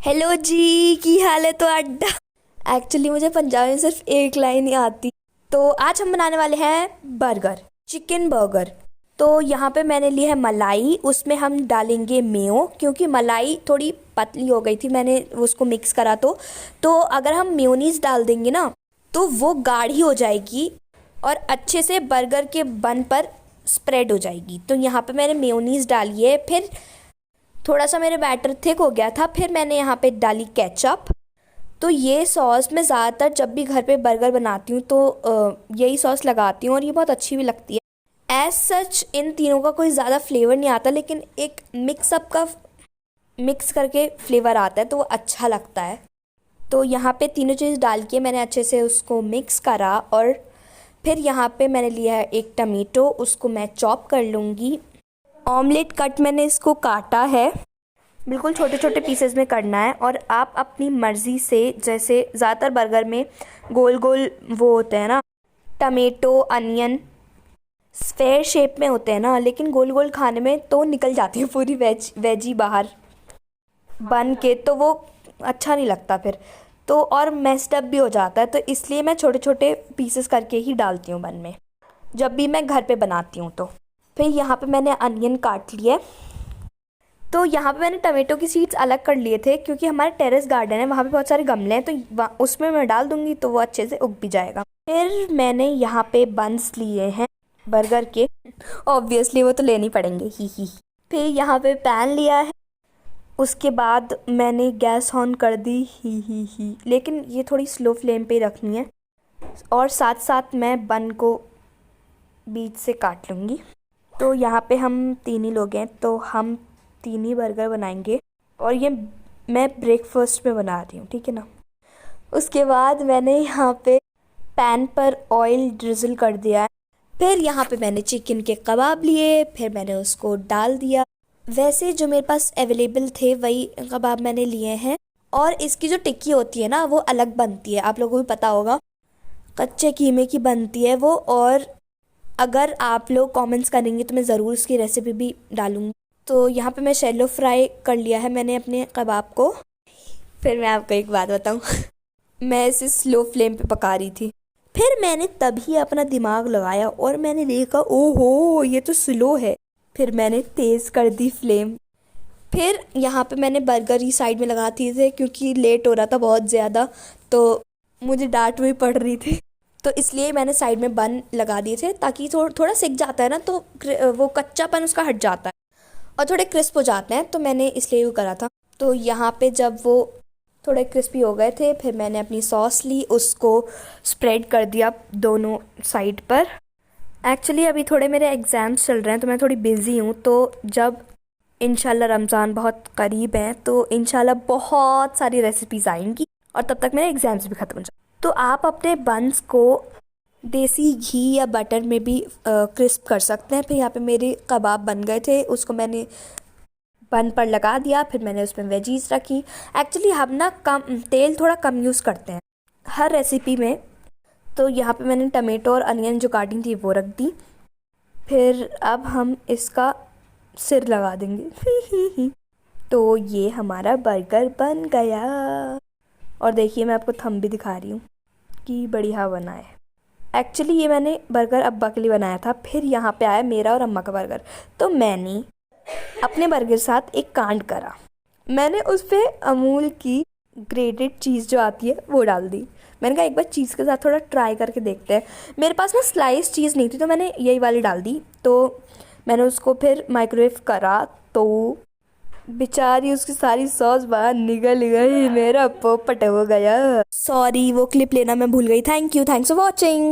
Hello जी, की हाल है तो अड्डा। एक्चुअली मुझे पंजाबी में सिर्फ एक लाइन ही आती। तो आज हम बनाने वाले हैं बर्गर, चिकन बर्गर। तो यहाँ पे मैंने ली है मलाई, उसमें हम डालेंगे मेयो, क्योंकि मलाई थोड़ी पतली हो गई थी, मैंने उसको मिक्स करा। तो अगर हम मेयोनीज डाल देंगे ना तो वो गाढ़ी हो जाएगी और अच्छे से बर्गर के बन पर स्प्रेड हो जाएगी। तो यहाँ पे मैंने मेयोनीज डाली है। फिर थोड़ा सा मेरे बैटर थिक हो गया था, फिर मैंने यहाँ पे डाली केचप। तो ये सॉस मैं ज़्यादातर जब भी घर पे बर्गर बनाती हूँ तो यही सॉस लगाती हूँ और ये बहुत अच्छी भी लगती है। एज सच इन तीनों का कोई ज़्यादा फ्लेवर नहीं आता, लेकिन एक मिक्सअप का मिक्स करके फ्लेवर आता है तो वो अच्छा लगता है। तो यहाँ पे तीनों चीज़ डाल के मैंने अच्छे से उसको मिक्स करा और फिर यहाँ पे मैंने लिया है एक टमेटो, उसको मैं चॉप कर लूँगी। ऑमलेट कट मैंने इसको काटा है, बिल्कुल छोटे छोटे पीसेस में करना है। और आप अपनी मर्ज़ी से, जैसे ज़्यादातर बर्गर में गोल गोल वो होते हैं ना, टमेटो अनियन स्फेयर शेप में होते हैं ना, लेकिन गोल गोल खाने में तो निकल जाती है पूरी वेजी बाहर बन के, तो वो अच्छा नहीं लगता फिर। तो और मेस्ड अप भी हो जाता है, तो इसलिए मैं छोटे छोटे पीसेस करके ही डालती हूँ बन में जब भी मैं घर पे बनाती हूँ। तो फिर यहाँ पे मैंने अनियन काट लिया। तो यहाँ पे मैंने टमाटो की सीड्स अलग कर लिए थे, क्योंकि हमारा टेरेस गार्डन है, वहाँ पे बहुत सारे गमले हैं, तो उसमें मैं डाल दूँगी तो वो अच्छे से उग भी जाएगा। फिर मैंने यहाँ पे बंस लिए हैं बर्गर के, ऑब्वियसली वो तो लेने पड़ेंगे ही। फिर यहाँ पे पैन लिया है, उसके बाद मैंने गैस ऑन कर दी ही, लेकिन ये थोड़ी स्लो फ्लेम पे ही रखनी है। और साथ साथ मैं बन को बीच से काट लूँगी। तो यहाँ पे हम तीन ही लोग हैं, तो हम तीन ही बर्गर बनाएंगे और ये मैं ब्रेकफास्ट में बना रही हूँ, ठीक है ना। उसके बाद मैंने यहाँ पे पैन पर ऑयल ड्रिजल कर दिया है। फिर यहाँ पे मैंने चिकन के कबाब लिए, फिर मैंने उसको डाल दिया। वैसे जो मेरे पास अवेलेबल थे वही कबाब मैंने लिए हैं। और इसकी जो टिक्की होती है ना वो अलग बनती है, आप लोगों को भी पता होगा, कच्चे कीमे की बनती है वो। और अगर आप लोग कमेंट्स करेंगे तो मैं ज़रूर उसकी रेसिपी भी डालूँगी। तो यहाँ पे मैं शैलो फ्राई कर लिया है मैंने अपने कबाब को। फिर मैं आपको एक बात बताऊँ मैं इसे स्लो फ्लेम पे पका रही थी, फिर मैंने तभी अपना दिमाग लगाया और मैंने देखा ओहो ये तो स्लो है, फिर मैंने तेज़ कर दी फ्लेम। फिर यहाँ पे मैंने बर्गर ही साइड में लगा दिए थे, क्योंकि लेट हो रहा था बहुत ज़्यादा, तो मुझे डांट भी पड़ रही थी, तो इसलिए मैंने साइड में बन लगा दिए थे, ताकि थोड़ा सिक जाता है ना तो वो कच्चापन उसका हट जाता है और थोड़े क्रिस्प हो जाते हैं, तो मैंने इसलिए वो करा था। तो यहाँ पे जब वो थोड़े क्रिस्पी हो गए थे, फिर मैंने अपनी सॉस ली, उसको स्प्रेड कर दिया दोनों साइड पर। एक्चुअली अभी थोड़े मेरे एग्ज़ाम्स चल रहे हैं तो मैं थोड़ी बिज़ी हूँ, तो जब इंशाल्लाह रमज़ान बहुत करीब है तो इंशाल्लाह बहुत सारी रेसिपीज़ आएंगी और तब तक मेरे एग्ज़ाम्स भी ख़त्म हो जाए। तो आप अपने बंस को देसी घी या बटर में भी क्रिस्प कर सकते हैं। फिर यहाँ पे मेरे कबाब बन गए थे, उसको मैंने बन पर लगा दिया, फिर मैंने उसमें वेजीज रखी। एक्चुअली हम ना कम तेल थोड़ा कम यूज़ करते हैं हर रेसिपी में। तो यहाँ पे मैंने टमाटो और अनियन जो काटी थी वो रख दी। फिर अब हम इसका सिर लगा देंगे तो ये हमारा बर्गर बन गया। और देखिए मैं आपको थंब भी दिखा रही हूँ कि बढ़िया बना है। एक्चुअली ये मैंने बर्गर अब्बा के लिए बनाया था, फिर यहाँ पे आया मेरा और अम्मा का बर्गर, तो मैंने अपने बर्गर के साथ एक कांड करा। मैंने उस पर अमूल की ग्रेटेड चीज़ जो आती है वो डाल दी। मैंने कहा एक बार चीज़ के साथ थोड़ा ट्राई करके देखते हैं। मेरे पास ना स्लाइस चीज़ नहीं थी तो मैंने यही वाली डाल दी। तो मैंने उसको फिर माइक्रोवेव करा, तो बेचारी उसकी सारी सॉस बाहर निकल गई, मेरा पोपट हो गया। सॉरी वो क्लिप लेना मैं भूल गई। Thanks for watching.